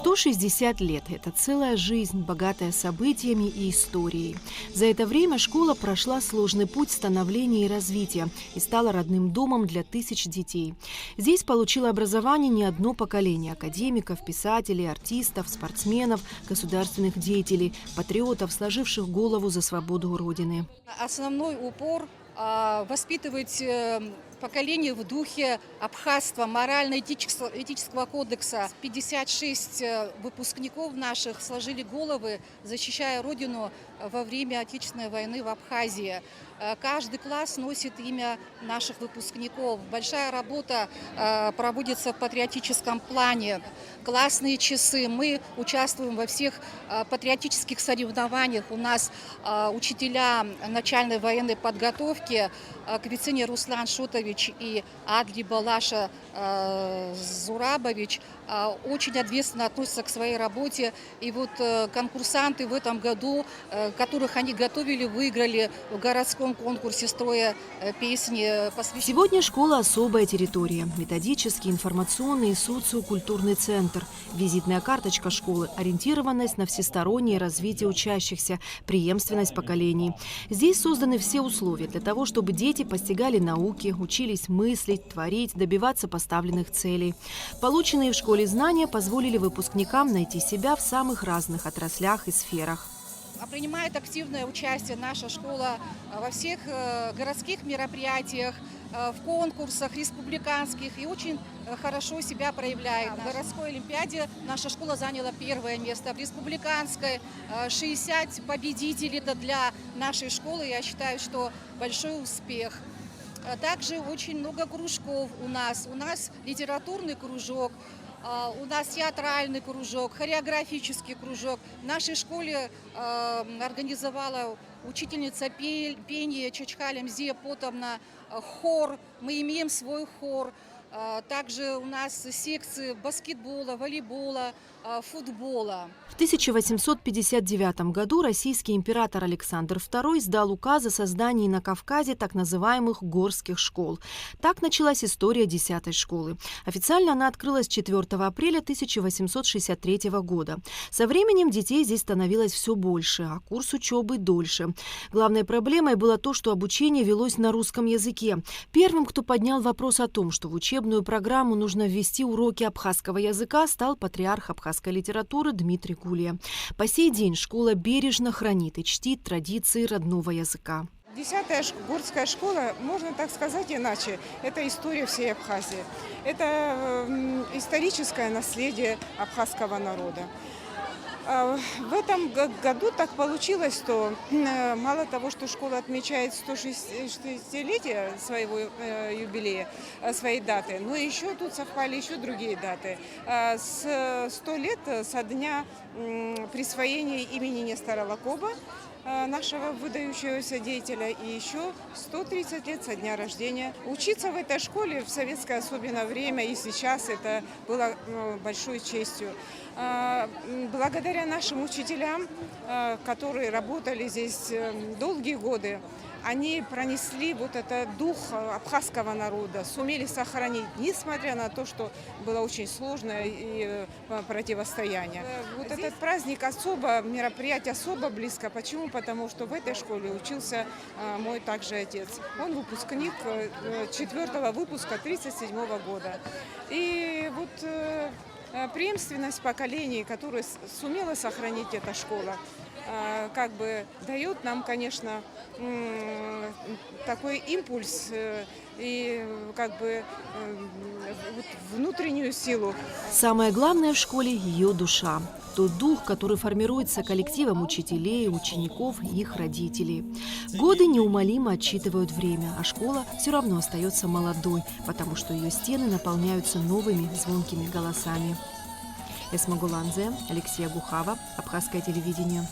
160 лет – это целая жизнь, богатая событиями и историей. За это время школа прошла сложный путь становления и развития и стала родным домом для тысяч детей. Здесь получило образование не одно поколение – академиков, писателей, артистов, спортсменов, государственных деятелей, патриотов, сложивших голову за свободу Родины. Основной упор – воспитывать поколение в духе абхазства, морально-этического кодекса. 56 выпускников наших сложили головы, защищая Родину во время Отечественной войны в Абхазии. Каждый класс носит имя наших выпускников. Большая работа проводится в патриотическом плане. Классные часы. Мы участвуем во всех патриотических соревнованиях. У нас учителя начальной военной подготовки Квицыня Руслан Шотович и Адли Балаша Зурабович очень ответственно относятся к своей работе. И вот конкурсанты в этом году, которых они готовили, выиграли в городском конкурсе строя песни. Сегодня школа – особая территория. Методический, информационный и социокультурный центр. Визитная карточка школы – ориентированность на всестороннее развитие учащихся, преемственность поколений. Здесь созданы все условия для того, чтобы дети постигали науки, учились мыслить, творить, добиваться поставленных целей. Полученные в школе знания позволили выпускникам найти себя в самых разных отраслях и сферах. Принимает активное участие наша школа во всех городских мероприятиях, в конкурсах республиканских и очень хорошо себя проявляет. В городской олимпиаде наша школа заняла первое место, в республиканской 60 победителей. Это для нашей школы, я считаю, что большой успех. Также очень много кружков у нас. У нас литературный кружок, у нас театральный кружок, хореографический кружок. В нашей школе организовала учительница пения Чачхалям Зия Потовна хор. Мы имеем свой хор. Также у нас секции баскетбола, волейбола, футбола. В 1859 году российский император Александр II сдал указ о создании на Кавказе так называемых горских школ. Так началась история 10-й школы. Официально она открылась 4 апреля 1863 года. Со временем детей здесь становилось все больше, а курс учебы дольше. Главной проблемой было то, что обучение велось на русском языке. Первым, кто поднял вопрос о том, что в учебную программу нужно ввести уроки абхазского языка, стал патриарх абхазской литературы Дмитрий Гулия. По сей день школа бережно хранит и чтит традиции родного языка. 10-я горская школа, можно так сказать иначе, это история всей Абхазии. Это историческое наследие абхазского народа. В этом году так получилось, что мало того, что школа отмечает 160-летие своего юбилея, своей даты, но еще тут совпали еще другие даты. 100 лет со дня присвоения имени Нестора Лакоба, нашего выдающегося деятеля, и еще 130 лет со дня рождения. Учиться в этой школе в советское особенно время и сейчас это было большой честью. Благодаря нашим учителям, которые работали здесь долгие годы, они пронесли вот этот дух абхазского народа, сумели сохранить, несмотря на то, что было очень сложное и противостояние. Вот этот праздник особо, мероприятие особо близко. Почему? Потому что в этой школе учился мой также отец. Он выпускник 4-го выпуска 1937 года. И вот преемственность поколений, которую сумела сохранить эта школа, как бы дает нам, конечно, такой импульс и как бы внутреннюю силу. Самое главное в школе – ее душа. Тот дух, который формируется коллективом учителей, учеников и их родителей. Годы неумолимо отсчитывают время, а школа все равно остается молодой, потому что ее стены наполняются новыми звонкими голосами. Эсма Гуланзе, Алексей Гухава, Абхазское телевидение.